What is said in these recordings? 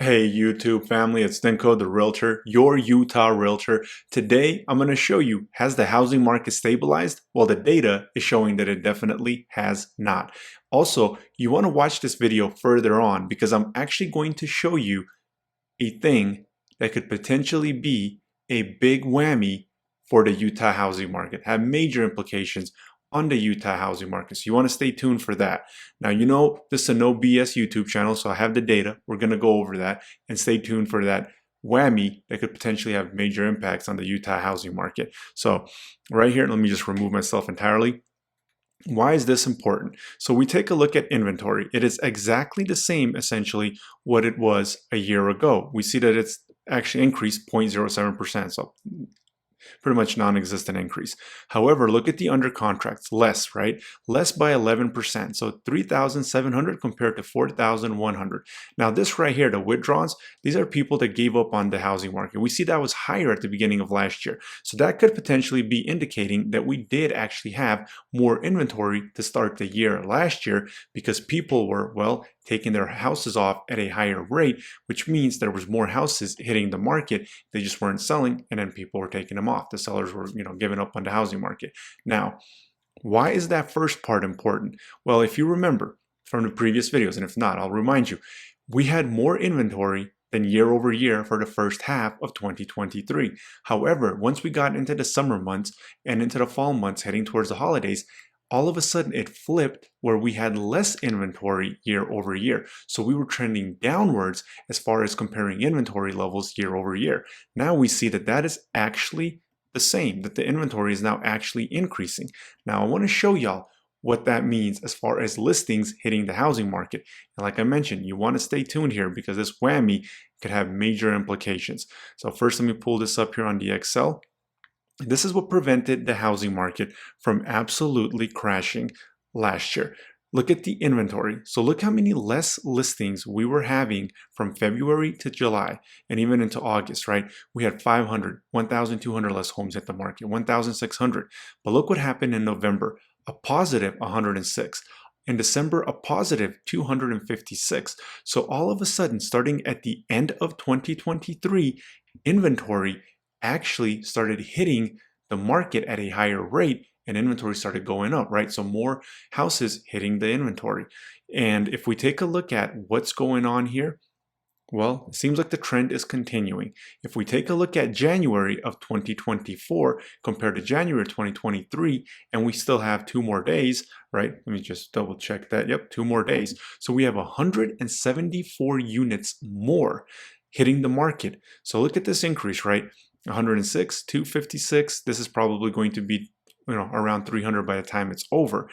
Hey YouTube family, it's Denko the Realtor, your Utah Realtor. Today I'm going to show you, has the housing market stabilized? Well, the data is showing that it definitely has not. Also, you want to watch this video further on because I'm actually going to show you a thing that could potentially be a big whammy for the Utah housing market, have major implications on the Utah housing market. So you want to stay tuned for that. Now, you know, this is a no BS YouTube channel, so I have the data. We're going to go over that and stay tuned for that whammy that could potentially have major impacts on the Utah housing market. So right here, let me just remove myself entirely. Why is this important? So we take a look at inventory. It is exactly the same, essentially, what it was a year ago. We see that it's actually increased 0.07%. So pretty much non-existent increase. However, look at the under contracts, less, right? Less by 11%. So 3,700 compared to 4,100. Now this right here, the withdrawals, these are people that gave up on the housing market. We see that was higher at the beginning of last year. So that could potentially be indicating that we did actually have more inventory to start the year last year because people were, well, taking their houses off at a higher rate, which means there was more houses hitting the market. They just weren't selling, and then people were taking them off. The sellers were, giving up on the housing market. Now, why is that first part important? Well, if you remember from the previous videos, and if not, I'll remind you, we had more inventory than year over year for the first half of 2023. However, once we got into the summer months and into the fall months heading towards the holidays, all of a sudden it flipped where we had less inventory year over year. So we were trending downwards as far as comparing inventory levels year over year. Now we see that that is actually the same, that the inventory is now actually increasing. Now I want to show y'all what that means as far as listings hitting the housing market. And like I mentioned, you want to stay tuned here because this whammy could have major implications. So first, let me pull this up here on the Excel. This is what prevented the housing market from absolutely crashing last year. Look at the inventory. So look how many less listings we were having from February to July and even into August, right? We had 500, 1,200 less homes hit the market, 1,600. But look what happened in November, a positive 106. In December, a positive 256. So all of a sudden, starting at the end of 2023, inventory actually started hitting the market at a higher rate and inventory started going up, right? So more houses hitting the inventory. And if we take a look at what's going on here, well, it seems like the trend is continuing. If we take a look at January of 2024 compared to January 2023, and we still have 2 more days, right? Let me just double check that. Yep, 2 more days. So we have 174 units more hitting the market. So look at this increase, right? 106, 256. This is probably going to be, around 300 by the time it's over.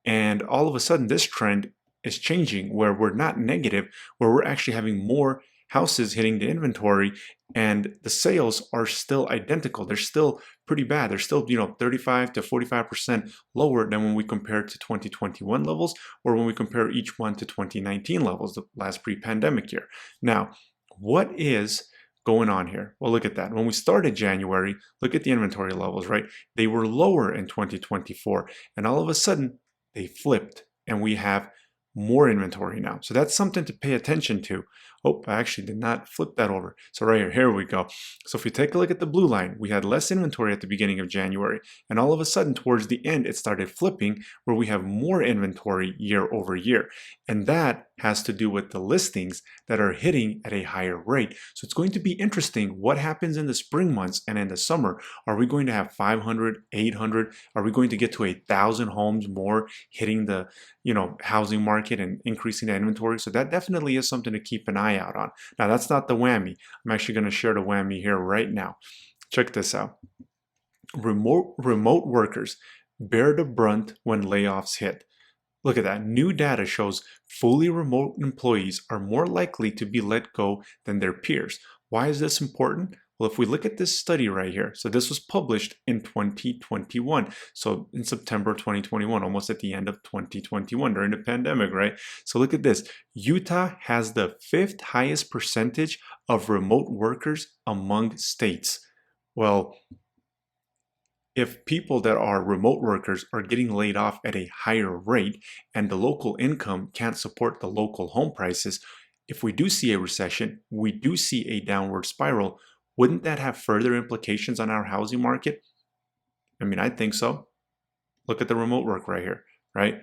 And all of a sudden, this trend is changing where we're not negative, where we're actually having more houses hitting the inventory and the sales are still identical. They're still pretty bad. They're still, 35 to 45% lower than when we compare to 2021 levels or when we compare each one to 2019 levels, the last pre-pandemic year. Now, what is going on here? Well, look at that. When we started January, look at the inventory levels, right? They were lower in 2024 and all of a sudden they flipped and we have more inventory now. So that's something to pay attention to. Oh, I actually did not flip that over. So right here we go. So if we take a look at the blue line, we had less inventory at the beginning of January. And all of a sudden, towards the end, it started flipping where we have more inventory year over year. And that has to do with the listings that are hitting at a higher rate. So it's going to be interesting what happens in the spring months and in the summer. Are we going to have 500, 800? Are we going to get to 1,000 homes more hitting the housing market and increasing the inventory? So that definitely is something to keep an eye out on. Now, that's not the whammy. I'm actually going to share the whammy here right now. Check this out. Remote workers bear the brunt when layoffs hit. Look at that. New data shows fully remote employees are more likely to be let go than their peers. Why is this important? Well, if we look at this study right here, so this was published in 2021. So in September 2021, almost at the end of 2021 during the pandemic, right? So look at this. Utah has the 5th highest percentage of remote workers among states. Well, if people that are remote workers are getting laid off at a higher rate and the local income can't support the local home prices, if we do see a recession, we do see a downward spiral, wouldn't that have further implications on our housing market? I mean, I think so. Look at the remote work right here, right?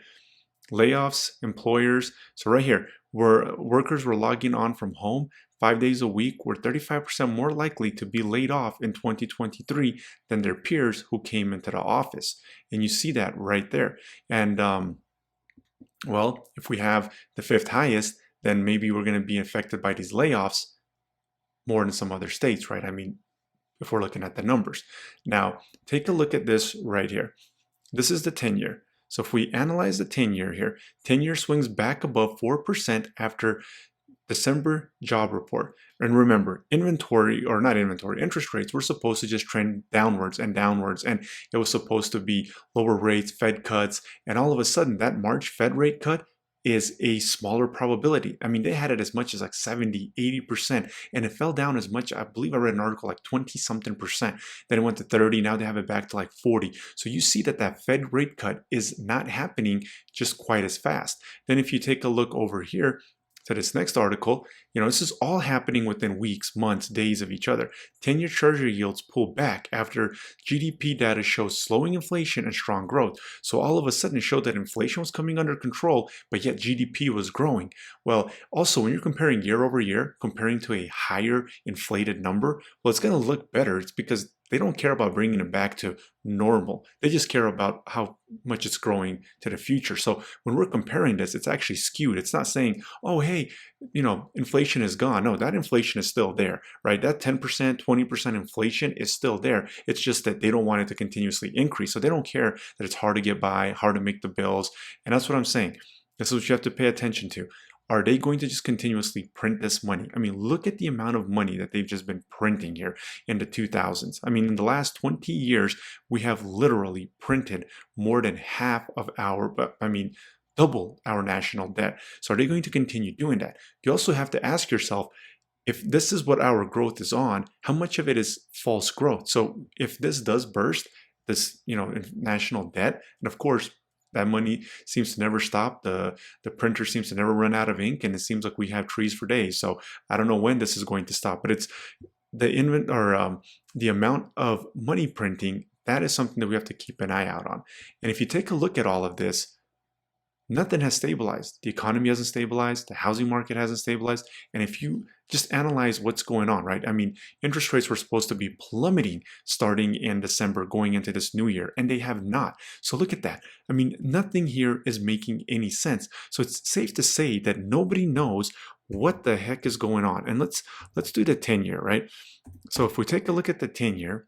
Layoffs, employers. So right here, where workers were logging on from home 5 days a week were 35% more likely to be laid off in 2023 than their peers who came into the office. And you see that right there. And well, if we have the fifth highest, then maybe we're going to be affected by these layoffs more than some other states, right? I mean, if we're looking at the numbers. Now, take a look at this right here. This is the 10-year. So if we analyze the 10-year here, 10-year swings back above 4% after December job report. And remember, interest rates were supposed to just trend downwards and downwards, and it was supposed to be lower rates, Fed cuts, and all of a sudden that March Fed rate cut is a smaller probability. I mean, they had it as much as like 70, 80%, and it fell down as much, I believe I read an article like 20 something percent. Then it went to 30, now they have it back to like 40. So you see that that Fed rate cut is not happening just quite as fast. Then if you take a look over here, to this next article, this is all happening within weeks, months, days of each other. 10-year Treasury yields pull back after GDP data shows slowing inflation and strong growth. So all of a sudden it showed that inflation was coming under control, but yet GDP was growing. Well, also when you're comparing year over year, comparing to a higher inflated number, well, it's going to look better. It's because they don't care about bringing it back to normal. They just care about how much it's growing to the future. So when we're comparing this, it's actually skewed. It's not saying, oh, hey, inflation is gone. No, that inflation is still there, right? That 10%, 20% inflation is still there. It's just that they don't want it to continuously increase. So they don't care that it's hard to get by, hard to make the bills. And that's what I'm saying. This is what you have to pay attention to. Are they going to just continuously print this money? I mean, look at the amount of money that they've just been printing here in the 2000s. I mean, in the last 20 years, we have literally printed more than double our national debt. So are they going to continue doing that? You also have to ask yourself, if this is what our growth is on, how much of it is false growth? So if this does burst, this, national debt, and of course, that money seems to never stop. The printer seems to never run out of ink, and it seems like we have trees for days. So I don't know when this is going to stop, but it's the amount of money printing. That is something that we have to keep an eye out on. And if you take a look at all of this, nothing has stabilized. The economy hasn't stabilized. The housing market hasn't stabilized. And if you just analyze what's going on, right? I mean, interest rates were supposed to be plummeting starting in December going into this new year, and they have not. So look at that. I mean, nothing here is making any sense. So it's safe to say that nobody knows what the heck is going on. And let's do the 10-year, right? So if we take a look at the 10-year,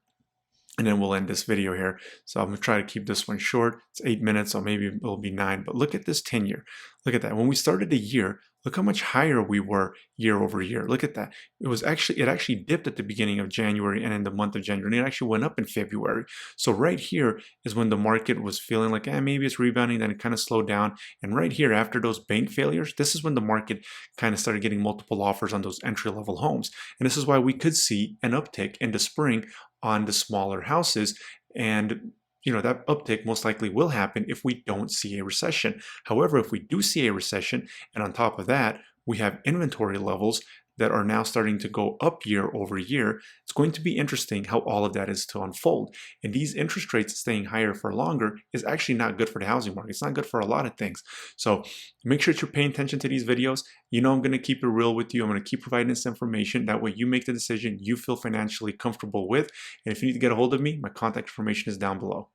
and then we'll end this video here. So I'm going to try to keep this one short. It's 8 minutes, so maybe it'll be 9. But look at this 10-year. Look at that. When we started the year, look how much higher we were year over year. Look at that. It actually dipped at the beginning of January and in the month of January. And it actually went up in February. So right here is when the market was feeling like, maybe it's rebounding. Then it kind of slowed down. And right here, after those bank failures, this is when the market kind of started getting multiple offers on those entry-level homes. And this is why we could see an uptick in the spring on the smaller houses. And that uptick most likely will happen if we don't see a recession. However, if we do see a recession, and on top of that, we have inventory levels that are now starting to go up year over year, it's going to be interesting how all of that is to unfold. And these interest rates staying higher for longer is actually not good for the housing market. It's not good for a lot of things. So make sure that you're paying attention to these videos. I'm going to keep it real with you. I'm going to keep providing this information. That way you make the decision you feel financially comfortable with. And if you need to get a hold of me, my contact information is down below.